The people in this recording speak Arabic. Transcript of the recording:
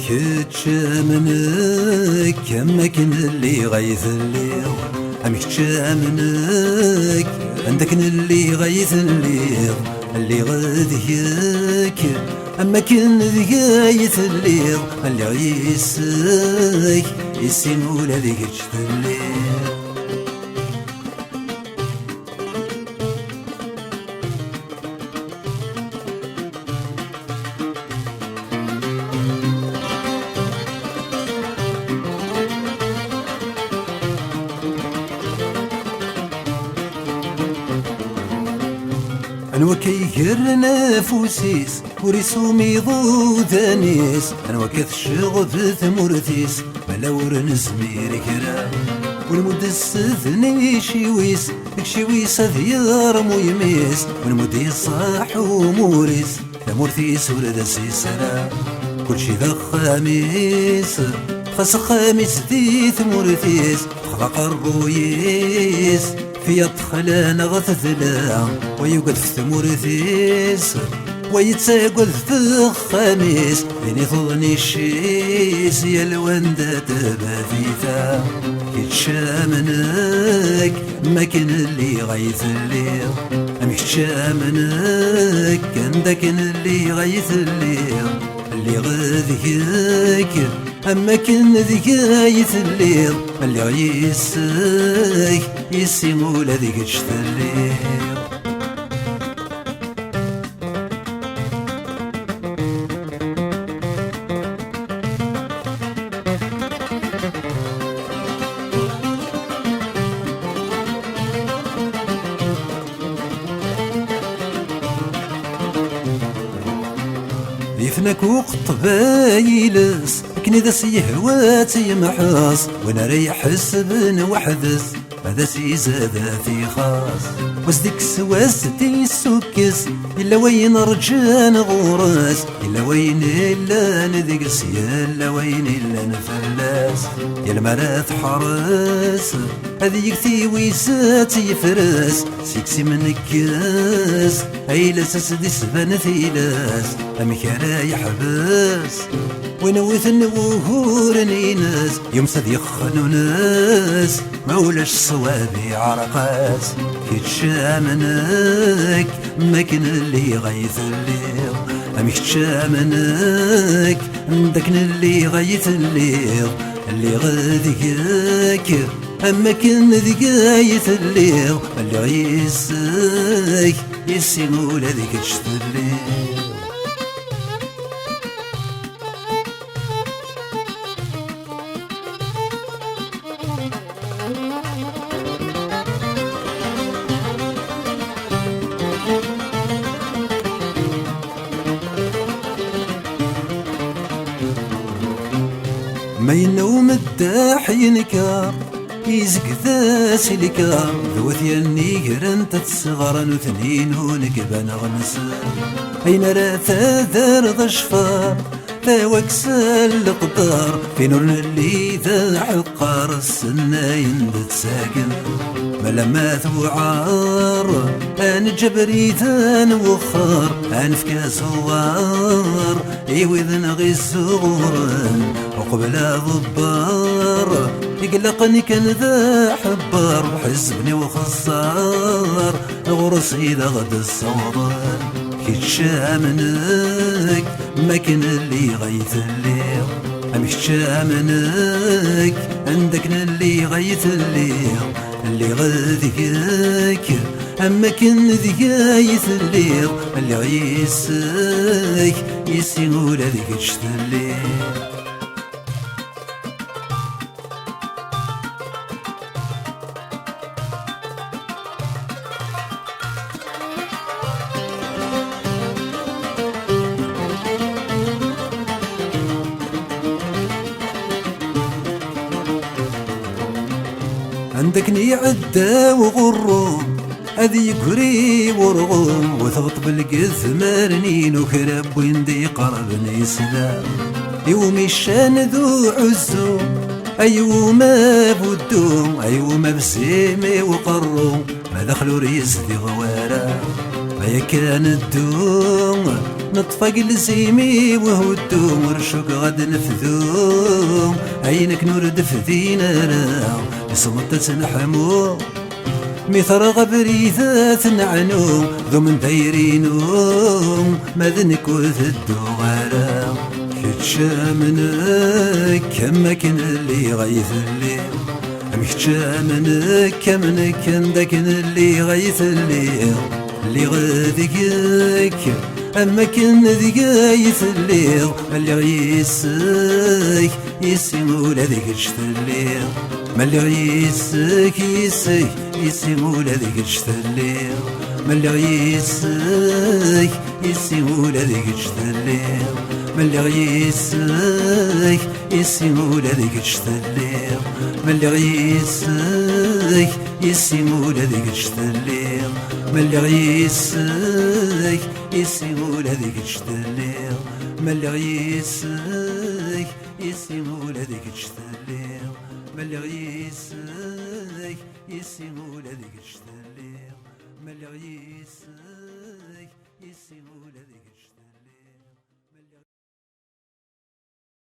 كتش منك كمكن اللي غيث الليل أمكتش منك عندك اللي غيث الليل اللي غذيك أما كن ذيايث الليل اللي غيسك يسين ولا ذيك الليل. أنا وكيهر نفوسيس ورسومي ضوذانيس أنا وكث شغف ثمورتيس ملاور نزمير كرا والمدسثني شيويس كشيويس ذيار ميميس والمدي صاح وموريس ثمورتيس ولد سيسرا كل شي ذا خاميس خاص خاميس ذي ثمورتيس خلق الرويس في أدخلان غثثلا ويوقد في ثمورثيس ويتساقل في الخميس بيني ظني الشيس يا الوندة بثيثا كتشامنك ما كان اللي غيث الليل أمكتشامنك كان داك اللي غيث الليل اللي غذيك أما كن ذيايث الليل اللي غيسك يسيمو لذيك الليل. يفنك وقت بايلس كني ذا سيهوات يمحاص وانا ريح حسبن وحدث هذا سيزاد في خاص وزدك سواس دي سكس إلا وين رجان غوراس إلا وين إلا نذقس إلا وين إلا نفلاس يا المراث حراس هذي يكثي ويسات يفرس سيكسي من الكاس أيلاس سدي سبان ثيلاس أمكارا يحبس ونوثن وهور نيناس يوم سد يخنو ناس مولاش صوابي عرقاس كتشامنك ما كان اللي غيث الليل أمي كتشامنك داك اللي غيث الليل اللي غذيك أما كان ذيايث الليل اللي غيسك يسيمو لذيك الليل. ما ينوم الداحي نكار يزق ذاس الكار ذوث يني قرنت تصغر نثنين ونقبان غنسان أين راثا ذار ذا شفار ذا وكسال القدار في نور اللي ذا حقار السنة يندت ساكن ملما ثوعار أنا جبري ذان وخار أنفك صوار إيوذن غي الصغوران وقبل ضبار يقلقني كان ذا حبار حزبني وخصار غرسي ذا غد الصوضان كتشامنك ما كان اللي غيث الليل أمي كتشامنك عندك اللي غيث الليل اللي غذيك أما كان ذيايث الليل اللي غيسك يسينو لذيك الليل. عندكني عدة وغروم هذي يقري ورغوم وثبط بالقثمار نين وكرب ويندي قرب نيسلام يوم الشان ذو عزوم أيوما بودوم أيوما بسيمي وقروم ما دخلوا ريس ذي غوارا هيا كان الدوم نطفق لزيمي وهو الدوم ورشوق غاد نفذوم عينك نور دفدينا راه صمت نحمو مثل غبريثات نعنو ذو من دايرينو ماذنك وثدو غارا كتشامنك كما كان اللي غيث اللي مكتشامنك كما كان داك اللي غيث اللي غاديك أما كان ذقايث الليل اللي غيسك يسمول هذيك الشتليل ملي غيسك يسمول هذيك الشتليل ملي غيسك يسمول هذيك الشتليل ملي غيسك يسمول هذيك الشتليل ملي غيسك يسمول هذيك الشتليل ملي غيسك يسمول هذيك الشتليل ملي غيسك يسمول هذيك الشتليل ملي غيسك يسمول هذيك الشتليل ملي غيسك